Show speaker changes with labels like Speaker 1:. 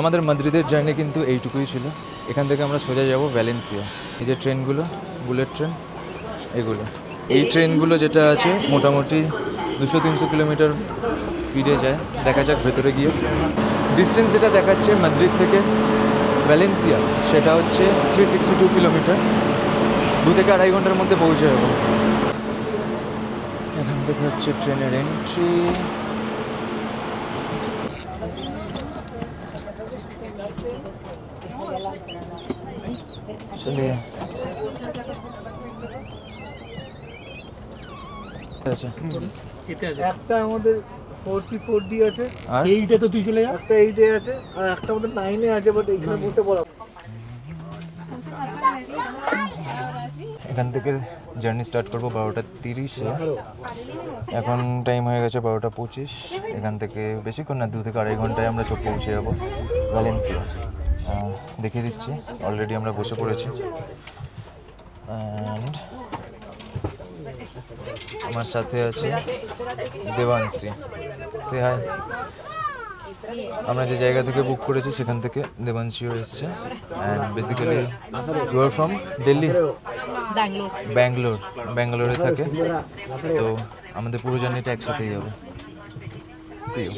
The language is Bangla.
Speaker 1: আমাদের মাদ্রিদের জার্নি কিন্তু এইটুকুই ছিল। এখান থেকে আমরা সোজা যাব ভ্যালেন্সিয়া। এই যে ট্রেনগুলো, বুলেট ট্রেন, এগুলো, এই ট্রেনগুলো যেটা আছে মোটামুটি 200-300 কিলোমিটার স্পিডে যায়। দেখা যাক ভেতরে গিয়ে। ডিস্টেন্স যেটা দেখাচ্ছে মাদ্রিদ থেকে ভ্যালেন্সিয়া, সেটা হচ্ছে 362 কিলোমিটার। 2 থেকে 2.5 ঘন্টার মধ্যে পৌঁছে যাবো। এখান থেকে হচ্ছে ট্রেনের এন্ট্রি। চলিয়ে
Speaker 2: একটা আমাদের 4C4D আছে,
Speaker 1: আর
Speaker 2: এইটা তো তুই চলে যা, একটা 8 এ আছে আর একটা আমাদের 9 এ আছে, বাট এখানে বসে পড়া।
Speaker 1: এখান থেকে জার্নি স্টার্ট করবো 12:30-এ। এখন টাইম হয়ে গেছে 12:25। এখান থেকে বেশিক্ষণ না, 2 থেকে 2.5 ঘন্টায় আমরা পৌঁছে যাবো ভ্যালেন্সিয়া। দেখিয়ে দিচ্ছি, অলরেডি আমরা বসে পড়েছি। অ্যান্ড আমার সাথে আছে দেবাংশী। সে হাই। আমরা যে জায়গা থেকে বুক করেছি সেখান থেকে দেবাংশীও এসছে। And basically you are from Delhi? ব্যাঙ্গালোরে থাকে। তো আমাদের পুরো জার্নিটা একসাথেই হবে। See you.